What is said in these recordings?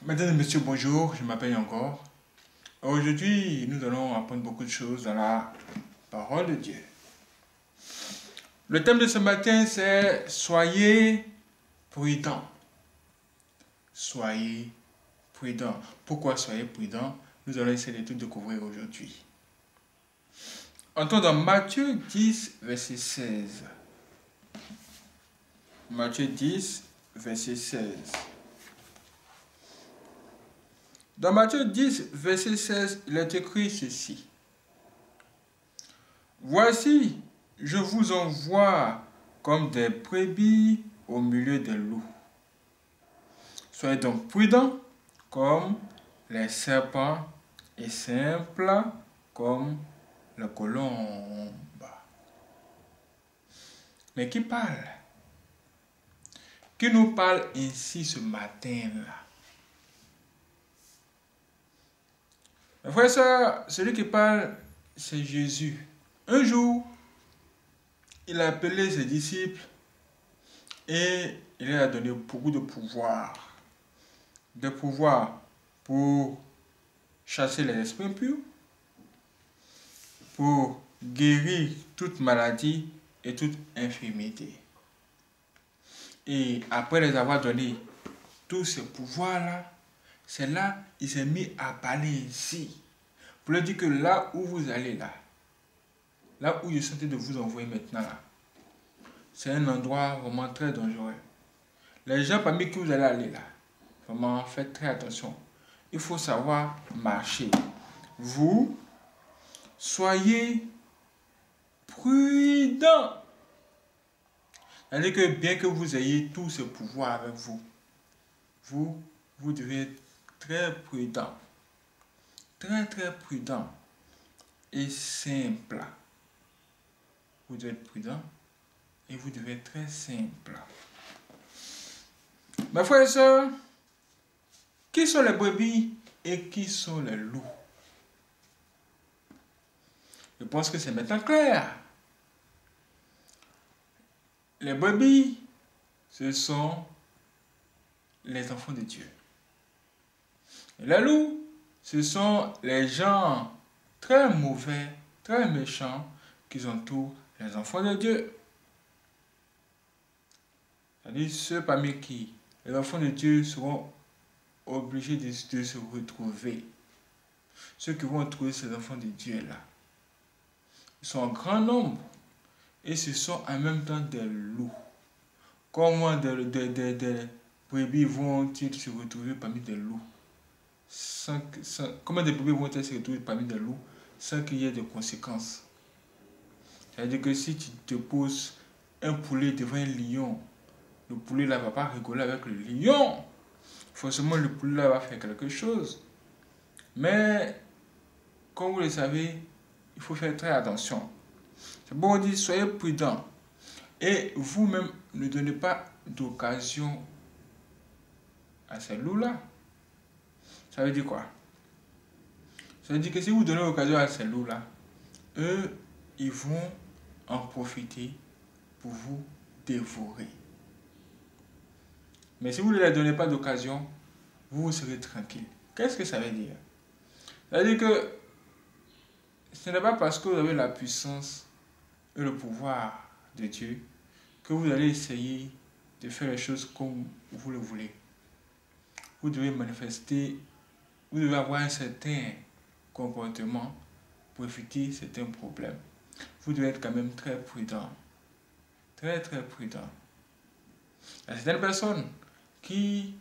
Madame et monsieur, bonjour, je m'appelle encore. Aujourd'hui, nous allons apprendre beaucoup de choses dans la parole de Dieu. Le thème de ce matin, c'est soyez prudents. Soyez prudents. Pourquoi soyez prudents? Nous allons essayer de tout découvrir aujourd'hui. Entrons dans Matthieu 10, verset 16. Matthieu 10, verset 16. Dans Matthieu 10, verset 16, il est écrit ceci. Voici, je vous envoie comme des brebis au milieu des loups. Soyez donc prudents comme les serpents et simples comme les colombes. Mais qui parle? Qui nous parle ainsi ce matin-là? Mes frères et sœurs, celui qui parle, c'est Jésus. Un jour, il a appelé ses disciples et il leur a donné beaucoup de pouvoir. De pouvoir pour chasser les esprits impurs, pour guérir toute maladie et toute infirmité. Et après les avoir donné tous ces pouvoirs-là, c'est là il s'est mis à parler ici. Pour leur dire que là où vous allez là où je suis en train de vous envoyer maintenant là, c'est un endroit vraiment très dangereux. Les gens parmi qui vous allez aller là, vraiment faites très attention. Il faut savoir marcher. Vous, soyez prudents. C'est-à-dire que bien que vous ayez tous ce pouvoir avec vous, vous devez être très prudent. Très prudent et simple. Vous devez être prudent et vous devez être très simple. Mes frères et sœurs, qui sont les brebis et qui sont les loups? Je pense que c'est maintenant clair. Les brebis, ce sont les enfants de Dieu. Et les loups, ce sont les gens très mauvais, très méchants qui entourent les enfants de Dieu. C'est-à-dire ceux parmi qui les enfants de Dieu seront obligés de se retrouver. Ceux qui vont trouver ces enfants de Dieu là, ils sont en grand nombre et ce sont en même temps des loups. Comment des brebis vont-ils se retrouver parmi des loups? Comment des brebis vont-elles se retrouver parmi des loups sans qu'il y ait de conséquences? C'est-à-dire que si tu te poses un poulet devant un lion, le poulet là ne va pas rigoler avec le lion. Forcément, le poulet là va faire quelque chose. Mais, comme vous le savez, il faut faire très attention. C'est bon, on dit, soyez prudents. Et vous-même, ne donnez pas d'occasion à ces loups-là. Ça veut dire quoi? Ça veut dire que si vous donnez l'occasion à ces loups-là, eux, ils vont en profiter pour vous dévorer. Mais si vous ne leur donnez pas d'occasion, vous serez tranquille. Qu'est-ce que ça veut dire? Ça veut dire que ce n'est pas parce que vous avez la puissance et le pouvoir de Dieu que vous allez essayer de faire les choses comme vous le voulez. Vous devez manifester, vous devez avoir un certain comportement pour éviter certains problèmes. Vous devez être quand même très prudent. Très prudent. Il y a certaines personnes qui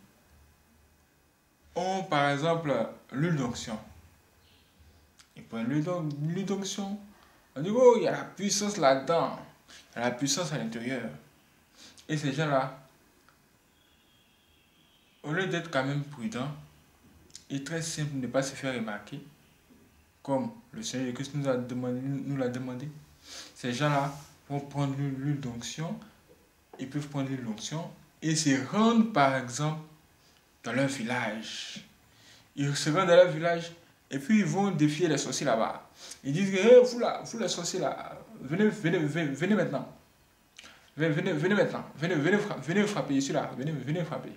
ont par exemple l'huile d'onction. Ils prennent l'huile d'onction. On dit, oh, il y a la puissance là-dedans. Il y a la puissance à l'intérieur. Et ces gens-là, au lieu d'être quand même prudents et très simple, ne pas se faire remarquer, comme le Seigneur Christ nous l'a demandé, ces gens-là vont prendre l'huile d'onction, ils peuvent prendre l'huile d'onction et se rendre par exemple dans leur village. Ils se rendent dans leur village et puis ils vont défier les sorciers là-bas. Ils disent, hey, vous les sorciers là, venez maintenant. Venez maintenant, venez frapper, je suis là, venez frapper.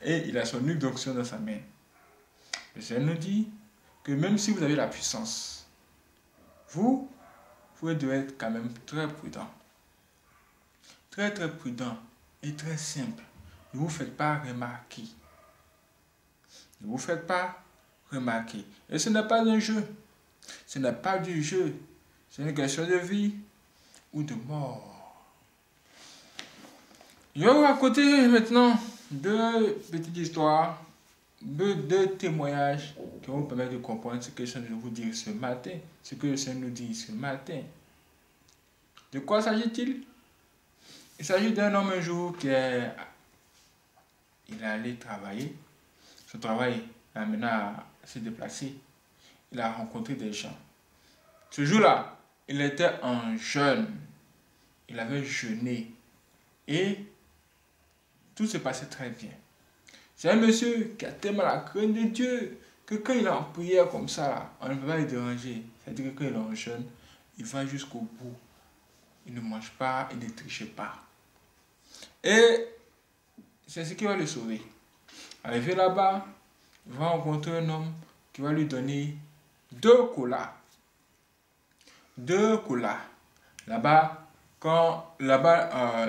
et il a son huile d'onction dans sa main. Le Seigneur nous dit que même si vous avez la puissance, vous devez être quand même très prudent. Très prudent et très simple. Ne vous faites pas remarquer. Ne vous faites pas remarquer. Et ce n'est pas un jeu. Ce n'est pas du jeu. C'est une question de vie ou de mort. Je vais vous raconter maintenant deux petites histoires, deux témoignages qui vont vous permettre de comprendre ce que je viens de vous dire ce matin, ce que le Seigneur nous dit ce matin. De quoi s'agit-il? Il s'agit d'un homme un jour il est allé travailler. Son travail l'a amené à se déplacer. Il a rencontré des gens. Ce jour-là, il était en jeûne. Il avait jeûné. Et tout se passait très bien. C'est un monsieur qui a tellement la crainte de Dieu que quand il est en prière comme ça, là, on ne peut pas le déranger. C'est-à-dire que quand il est en jeûne, il va jusqu'au bout. Il ne mange pas, il ne triche pas. Et c'est ce qui va le sauver. Arrivé là-bas, il va rencontrer un homme qui va lui donner 2 colas. 2 colas. Là-bas,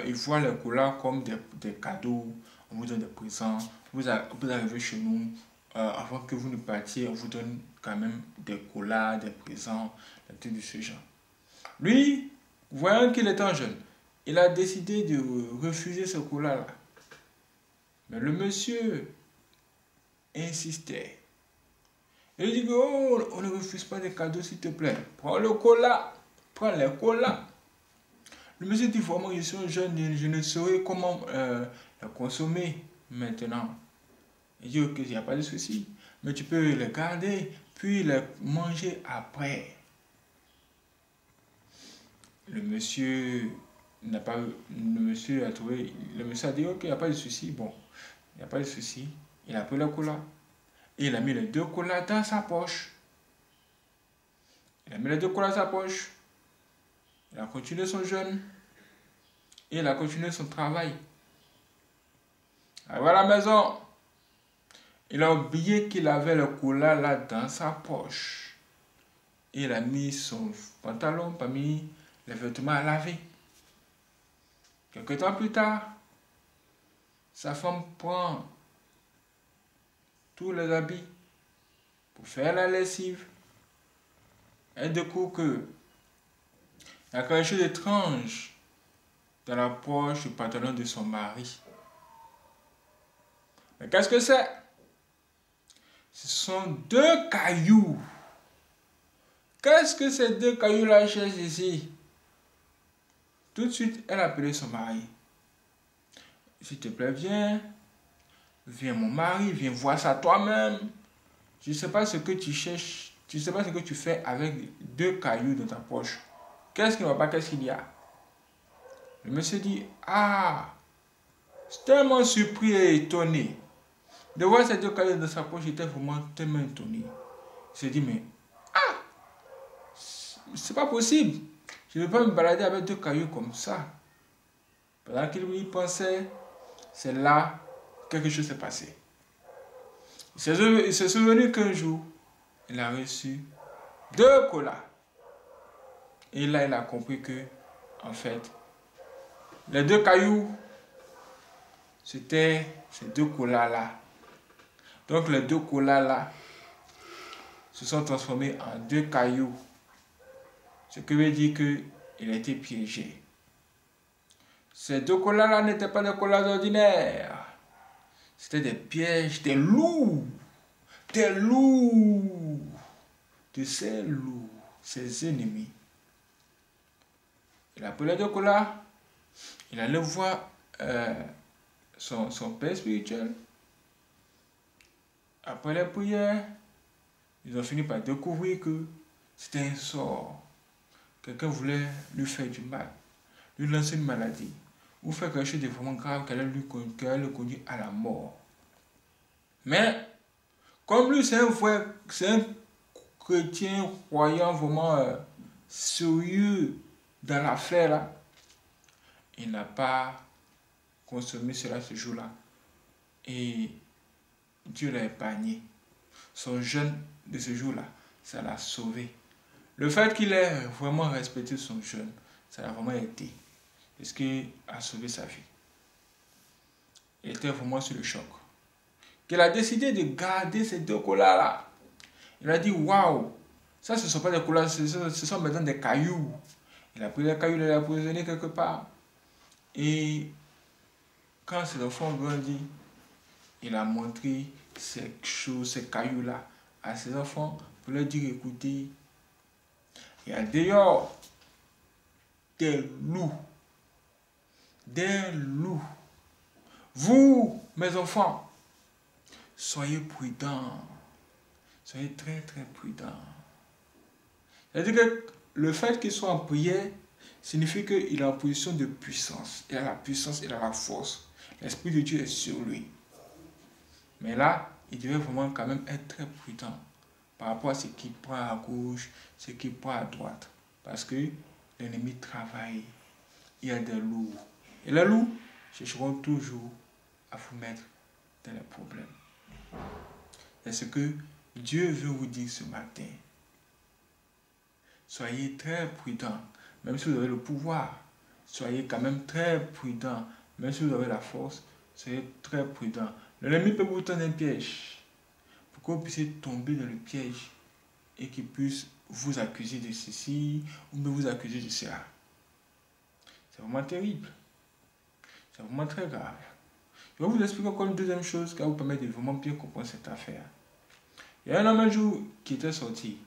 ils voient les colas comme des cadeaux, on vous donne des présents. Vous arrivez chez nous, avant que vous ne partiez, on vous donne quand même des colas, des présents, des trucs de ce genre. Lui, voyant qu'il était en jeûne, il a décidé de refuser ce colas-là. Mais le monsieur insistait. Il dit que, oh, on ne refuse pas des cadeaux, s'il te plaît. Prends le cola, prends les colas. Le monsieur dit vraiment, je suis jeune, je ne saurais comment les consommer maintenant. Il dit, ok, il n'y a pas de souci, mais tu peux les garder, puis les manger après. Le monsieur a dit, ok, il n'y a pas de souci, bon, il n'y a pas de souci. Il a pris le cola. Et il a mis les 2 colas dans sa poche. Il a mis les 2 colas dans sa poche. Il a continué son jeûne. Et il a continué son travail. Arrivé à la maison, il a oublié qu'il avait le cola là dans sa poche. Et il a mis son pantalon parmi les vêtements à laver. Quelque temps plus tard, sa femme prend tous les habits pour faire la lessive. Elle découvre que il y a quelque chose d'étrange dans la poche du pantalon de son mari. Mais qu'est-ce que c'est? Ce sont 2 cailloux. Qu'est-ce que ces 2 cailloux-là cherchent ici? Tout de suite, elle a appelé son mari. S'il te plaît, viens mon mari, viens voir ça toi-même. Je ne sais pas ce que tu cherches, je ne sais pas ce que tu fais avec 2 cailloux dans ta poche. Qu'est-ce qui ne va pas, qu'est-ce qu'il y a? Le monsieur dit, ah, je suis tellement surpris et étonné. De voir ces 2 cailloux dans sa poche, j'étais vraiment tellement étonné. Il s'est dit, mais, c'est pas possible. Je ne vais pas me balader avec 2 cailloux comme ça. Pendant qu'il y pensait, c'est là que quelque chose s'est passé. Il s'est souvenu qu'un jour, il a reçu 2 colas. Et là, il a compris que, en fait, les 2 cailloux, c'était ces 2 colas-là. Donc, les 2 colas-là se sont transformés en 2 cailloux. Ce qui veut dire qu'il a été piégé. Ces 2 colas-là n'étaient pas des colas ordinaires. C'était des pièges, des loups. Des loups. De ces loups, ses ennemis. Il a pris les 2 colas. Il allait voir son père spirituel. Après les prières, ils ont fini par découvrir que c'était un sort. Quelqu'un voulait lui faire du mal, lui lancer une maladie, ou faire quelque chose de vraiment grave qui allait le conduire à la mort. Mais, comme lui, c'est un chrétien croyant vraiment sérieux dans l'affaire là, il n'a pas consommé cela ce jour-là. Et Dieu l'a épargné. Son jeûne de ce jour-là, ça l'a sauvé. Le fait qu'il ait vraiment respecté son jeûne, ça l'a vraiment aidé. Parce qu'il a sauvé sa vie. Il était vraiment sur le choc. Qu'il a décidé de garder ces deux colas-là. Il a dit, waouh, ça ce ne sont pas des colas, ce sont maintenant des cailloux. Il a pris les cailloux, il les a positionnés quelque part. Et quand ses enfants ont grandi, il a montré ces choses, ces cailloux-là à ses enfants pour leur dire, écoutez, il y a dehors des loups. Des loups. Vous, mes enfants, soyez prudents. Soyez très très prudents. C'est-à-dire que le fait qu'il soit en prière signifie qu'il est en position de puissance. Il a la puissance, il a la force. L'Esprit de Dieu est sur lui. Mais là, il devait vraiment quand même être très prudent par rapport à ce qu'il prend à gauche, ce qu'il prend à droite. Parce que l'ennemi travaille. Il y a des loups. Et les loups chercheront toujours à vous mettre dans les problèmes. C'est ce que Dieu veut vous dire ce matin. Soyez très prudents, même si vous avez le pouvoir. Soyez quand même très prudents, même si vous avez la force. Soyez très prudents. L'ennemi peut vous tendre un piège pour que vous puissiez tomber dans le piège et qu'il puisse vous accuser de ceci ou vous accuser de cela. C'est vraiment terrible. C'est vraiment très grave. Je vais vous expliquer encore une deuxième chose qui va vous permettre de vraiment bien comprendre cette affaire. Il y a un homme un jour qui était sorti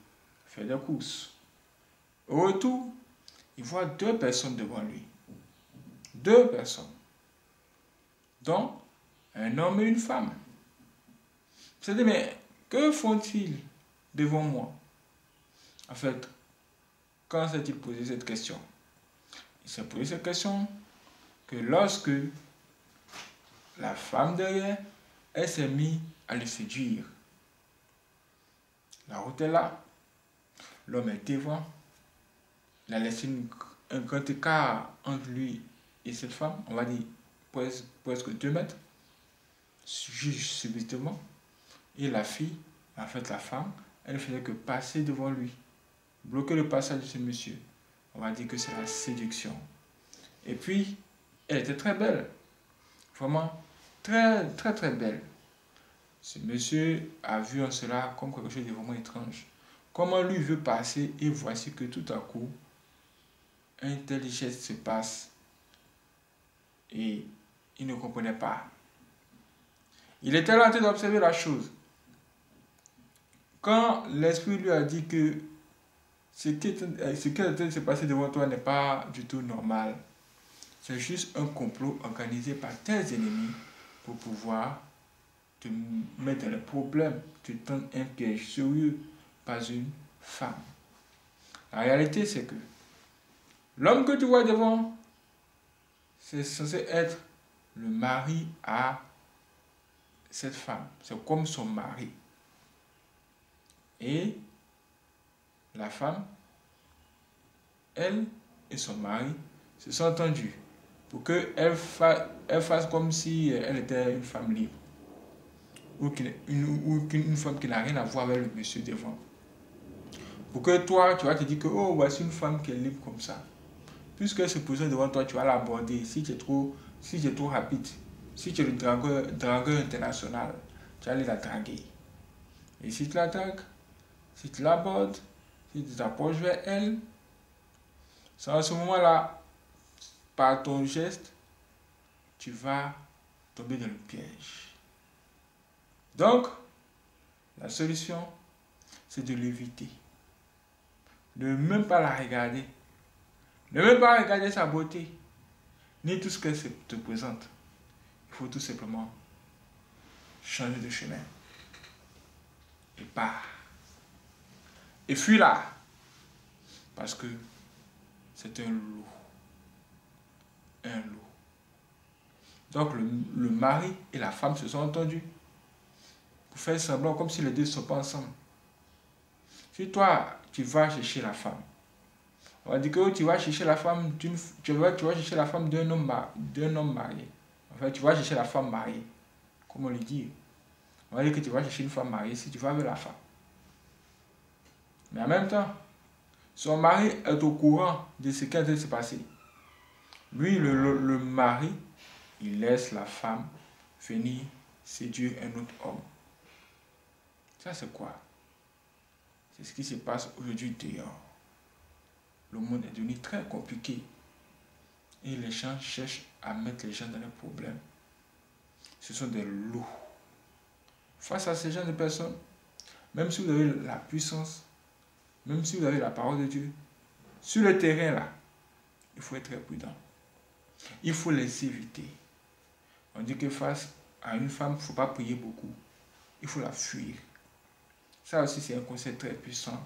faire des courses. Au retour, il voit deux personnes devant lui. Deux personnes. Dont un homme et une femme. Il s'est dit, mais que font-ils devant moi? En fait, quand s'est-il posé cette question? Il s'est posé cette question que lorsque la femme derrière, elle s'est mise à le séduire. La route est là, l'homme est devant, il a laissé un grand écart entre lui et cette femme, on va dire presque 2 mètres, juste subitement. Et la fille, en fait la femme, elle ne faisait que passer devant lui, bloquer le passage de ce monsieur. On va dire que c'est la séduction. Et puis, elle était très belle, vraiment très très très belle. Ce monsieur a vu en cela comme quelque chose de vraiment étrange. Comment lui veut passer et voici que tout à coup, un tel geste se passe et il ne comprenait pas. Il était là en train d'observer la chose. Quand l'esprit lui a dit que ce qui est en train de se passer devant toi n'est pas du tout normal, c'est juste un complot organisé par tes ennemis pour pouvoir te mettre dans les problèmes, te tendre un piège sérieux, pas une femme. La réalité, c'est que l'homme que tu vois devant, c'est censé être le mari à cette femme. C'est comme son mari. Et la femme, elle et son mari se sont entendus pour qu'elle fasse comme si elle était une femme libre. Ou une femme qui n'a rien à voir avec le monsieur devant. Pour que toi, tu vas te dire que, oh, voici une femme qui est libre comme ça. Puisqu'elle se pose devant toi, tu vas l'aborder. Si tu es trop rapide, si tu es le dragueur international, tu vas aller la draguer. Et si tu la dragues, si tu l'abordes, si tu t'approches vers elle, c'est à ce moment-là, par ton geste, tu vas tomber dans le piège. Donc, la solution, c'est de l'éviter. Ne même pas la regarder. Ne même pas regarder sa beauté, ni tout ce qu'elle te présente. Il faut tout simplement changer de chemin. Et pars. Et fuis là. Parce que c'est un loup. Un loup. Donc le mari et la femme se sont entendus pour faire semblant comme si les deux ne sont pas ensemble. Si toi, tu vas chercher la femme, on va dire que tu vas chercher la femme tu vas chercher la femme d'un homme marié. En fait, tu vas chercher la femme mariée. Comment le dire? On va dire que tu vas chercher une femme mariée si tu vas avec la femme. Mais en même temps, son mari est au courant de ce qui est en train de se passer. Lui, le mari, il laisse la femme venir séduire un autre homme. Ça, c'est quoi? C'est ce qui se passe aujourd'hui dehors. Le monde est devenu très compliqué. Et les gens cherchent à mettre les gens dans les problèmes. Ce sont des loups. Face à ces gens de personnes, même si vous avez la puissance, même si vous avez la parole de Dieu, sur le terrain là, il faut être très prudent. Il faut les éviter. On dit que face à une femme, il ne faut pas prier beaucoup. Il faut la fuir. Ça aussi, c'est un conseil très puissant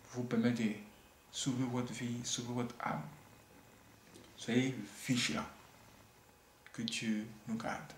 pour vous permettre de sauver votre vie, sauver votre âme. Soyez vigilants. Que Dieu nous garde.